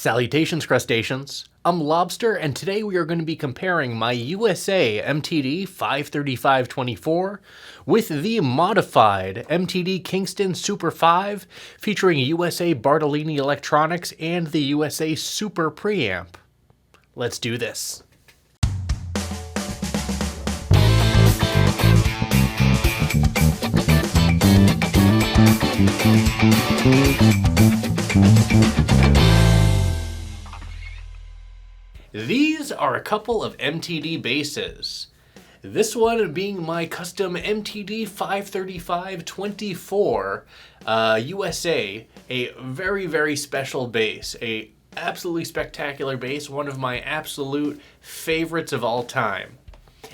Salutations, crustaceans. I'm Lobster, and today we are going to be comparing my USA MTD 535-24 with the modified MTD Kingston Super 5 featuring USA Bartolini electronics and the USA Super preamp. Let's do this. These are a couple of MTD basses. This one being my custom MTD 535-24 USA, a very special bass, a absolutely spectacular bass, one of my absolute favorites of all time.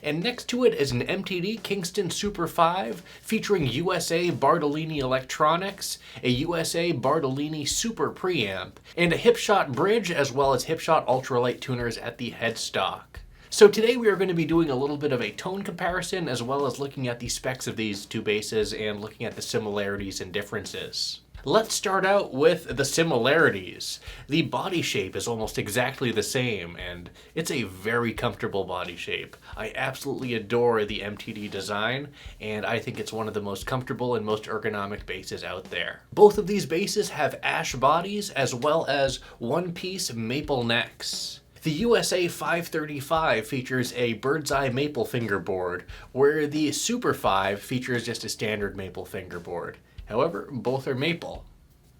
And next to it is an MTD Kingston Super 5 featuring USA Bartolini electronics, a USA Bartolini Super preamp, and a Hipshot bridge as well as Hipshot ultralight tuners at the headstock. So today we are going to be doing a little bit of a tone comparison as well as looking at the specs of these two basses and looking at the similarities and differences. Let's start out with the similarities. The body shape is almost exactly the same, and it's a very comfortable body shape. I absolutely adore the MTD design, and I think it's one of the most comfortable and most ergonomic basses out there. Both of these basses have ash bodies as well as one-piece maple necks. The USA 535 features a bird's eye maple fingerboard, where the Super 5 features just a standard maple fingerboard. However, both are maple.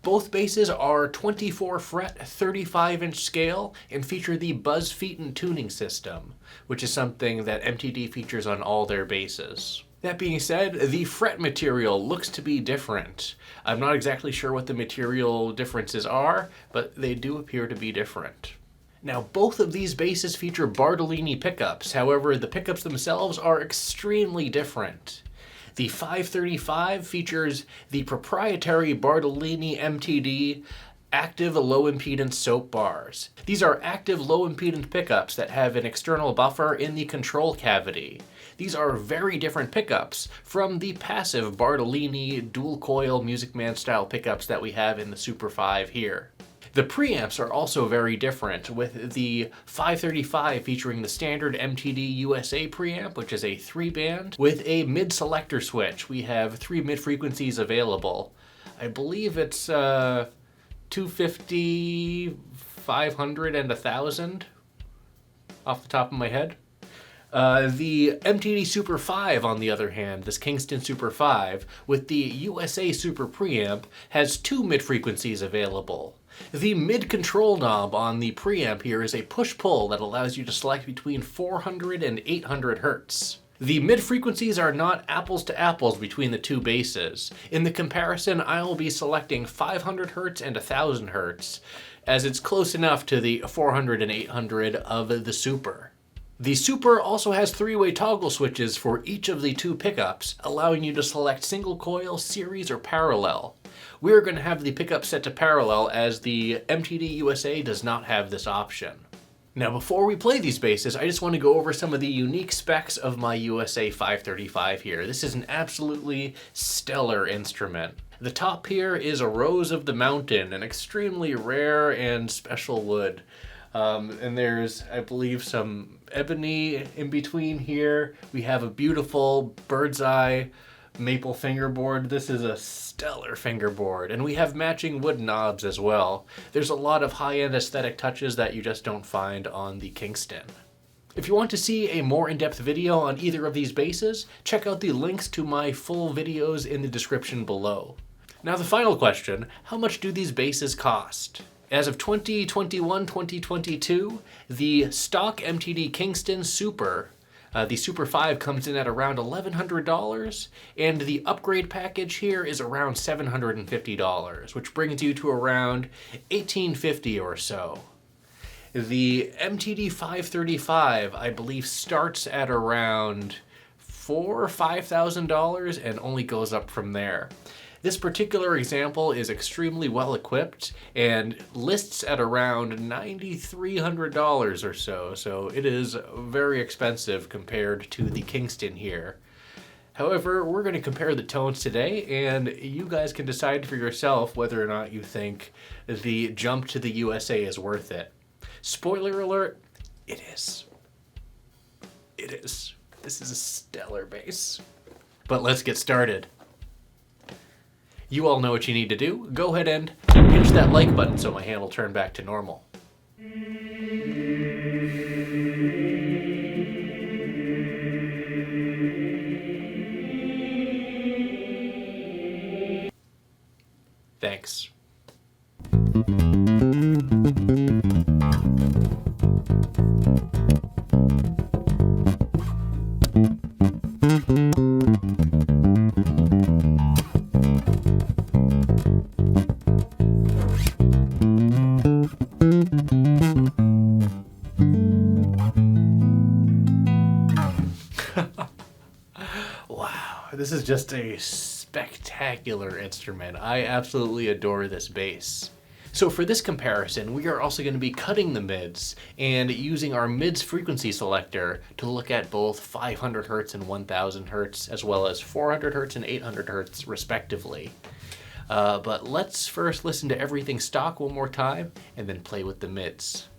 Both basses are 24 fret, 35-inch scale and feature the Buzz Feeton tuning system, which is something that MTD features on all their basses. That being said, the fret material looks to be different. I'm not exactly sure what the material differences are, but they do appear to be different. Now, both of these basses feature Bartolini pickups, however, the pickups themselves are extremely different. The 535 features the proprietary Bartolini MTD active low impedance soap bars. These are active low impedance pickups that have an external buffer in the control cavity. These are very different pickups from the passive Bartolini dual coil Music Man style pickups that we have in the Super 5 here. The preamps are also very different, with the 535 featuring the standard MTD USA preamp, which is a 3-band, with a mid-selector switch. We have 3 mid-frequencies available. I believe it's 250, 500, and 1000 off the top of my head. The MTD Super 5, on the other hand, this Kingston Super 5, with the USA Super preamp, has 2 mid-frequencies available. The mid-control knob on the preamp here is a push-pull that allows you to select between 400 and 800 Hertz. The mid-frequencies are not apples to apples between the two basses. In the comparison, I will be selecting 500 Hertz and 1000 Hertz, as it's close enough to the 400 and 800 of the Super. The Super also has 3-way toggle switches for each of the 2 pickups, allowing you to select single coil, series, or parallel. We're going to have the pickup set to parallel as the MTD USA does not have this option. Now before we play these basses, I just want to go over some of the unique specs of my USA 535 here. This is an absolutely stellar instrument. The top here is a Rose of the Mountain, an extremely rare and special wood. And there's, I believe, some ebony in between here. We have a beautiful bird's eye maple fingerboard. This is a stellar fingerboard, and we have matching wood knobs as well. There's a lot of high-end aesthetic touches that you just don't find on the Kingston. If you want to see a more in-depth video on either of these basses, check out the links to my full videos in the description below. Now the final question, how much do these basses cost? As of 2021-2022, the stock MTD Kingston Super, the Super 5 comes in at around $1,100, and the upgrade package here is around $750, which brings you to around $1,850 or so. The MTD 535, I believe, starts at around $4,000 or $5,000 and only goes up from there. This particular example is extremely well equipped and lists at around $9,300 or so, so it is very expensive compared to the Kingston here. However, we're going to compare the tones today, and you guys can decide for yourself whether or not you think the jump to the USA is worth it. Spoiler alert, it is. It is. This is a stellar bass. But let's get started. You all know what you need to do. Go ahead and pinch that like button so my hand will turn back to normal. Thanks. Wow, this is just a spectacular instrument. I absolutely adore this bass. So for this comparison, we are also going to be cutting the mids and using our mids frequency selector to look at both 500 Hz and 1000 Hz, as well as 400 Hz and 800 Hz respectively. But let's first listen to everything stock one more time and then play with the mids.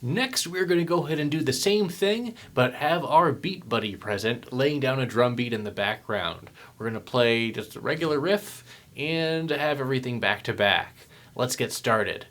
Next, we're going to go ahead and do the same thing, but have our beat buddy present, laying down a drum beat in the background. We're going to play just a regular riff and have everything back to back. Let's get started.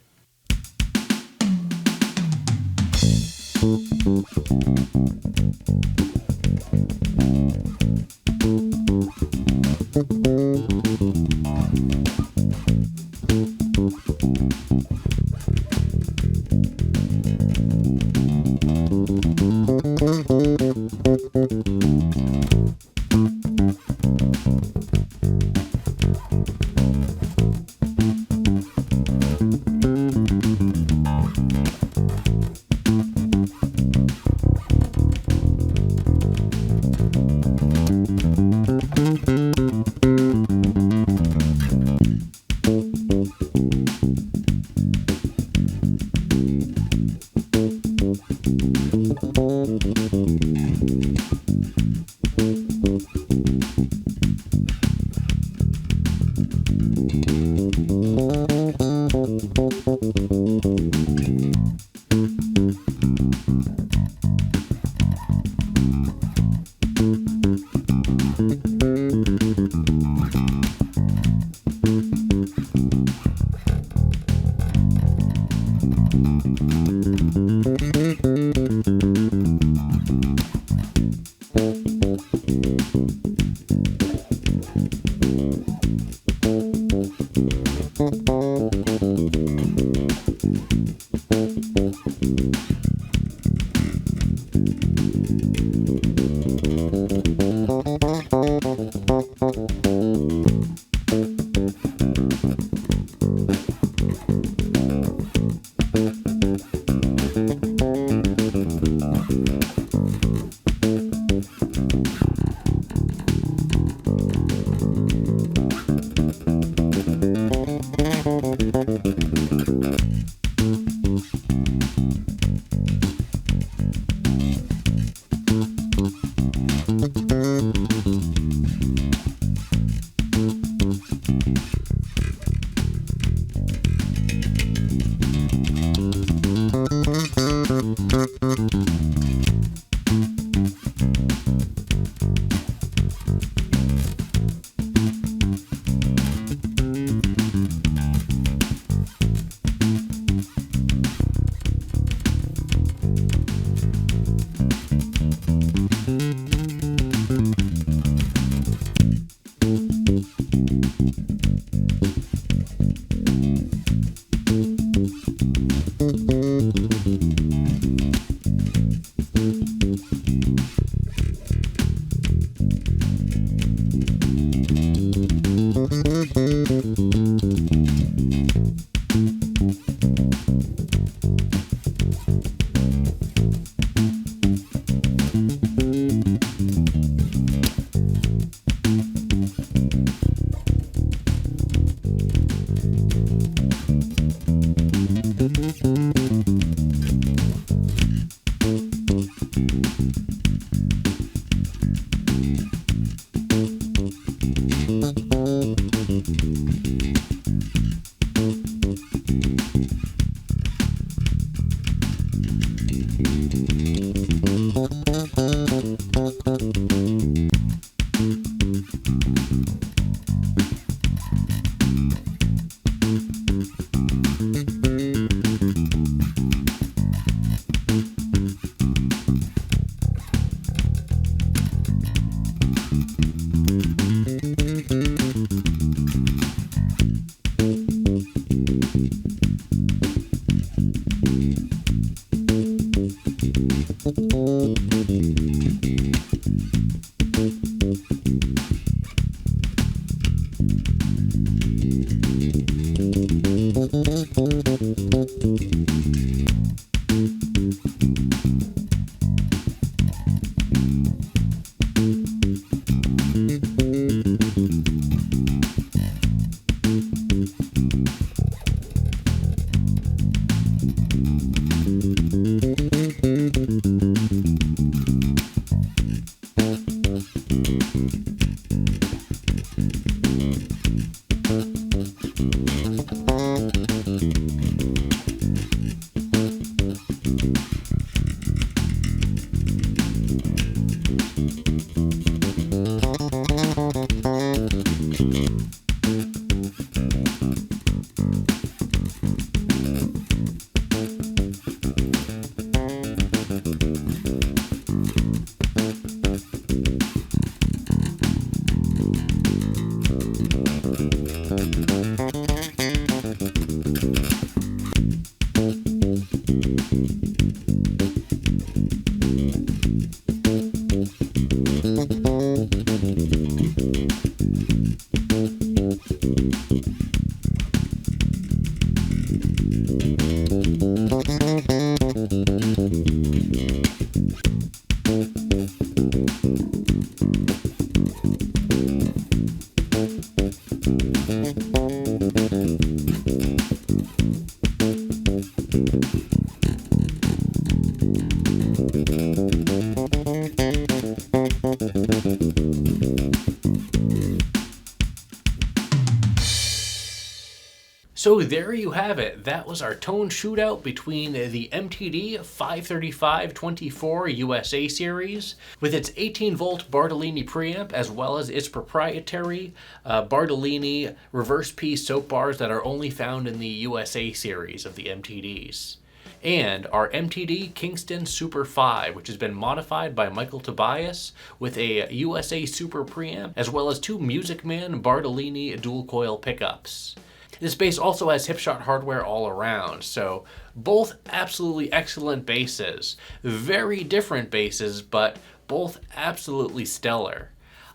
So there you have it. That was our tone shootout between the MTD 535-24 USA series with its 18-volt Bartolini preamp, as well as its proprietary Bartolini reverse P soap bars that are only found in the USA series of the MTDs. And our MTD Kingston Super 5, which has been modified by Michael Tobias with a USA Super preamp, as well as two Music Man Bartolini dual coil pickups. This bass also has Hipshot hardware all around, so both absolutely excellent basses. Very different basses, but both absolutely stellar.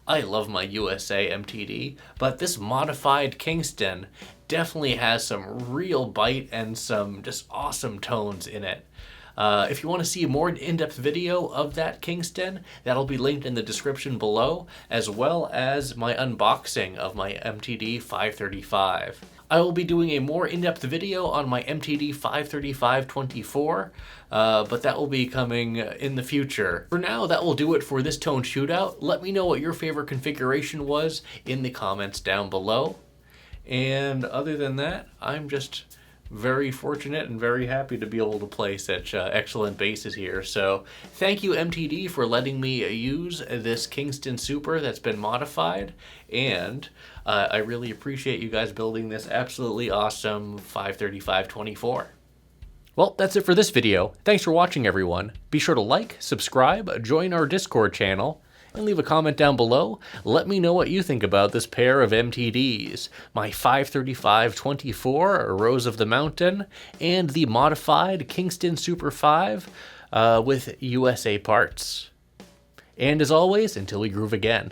I love my USA MTD, but this modified Kingston definitely has some real bite and some just awesome tones in it. If you want to see a more in-depth video of that Kingston, that'll be linked in the description below, as well as my unboxing of my MTD 535. I will be doing a more in-depth video on my MTD 535-24, but that will be coming in the future. For now, that will do it for this tone shootout. Let me know what your favorite configuration was in the comments down below. And other than that, I'm just very fortunate and very happy to be able to play such excellent basses here. So thank you, MTD, for letting me use this Kingston Super that's been modified, and I really appreciate you guys building this absolutely awesome 535-24. Well, that's it for this video. Thanks for watching, everyone. Be sure to like, subscribe, join our Discord channel, and leave a comment down below. Let me know what you think about this pair of MTDs, my 535-24 Rose of the Mountain, and the modified Kingston Super 5 with USA parts. And as always, until we groove again.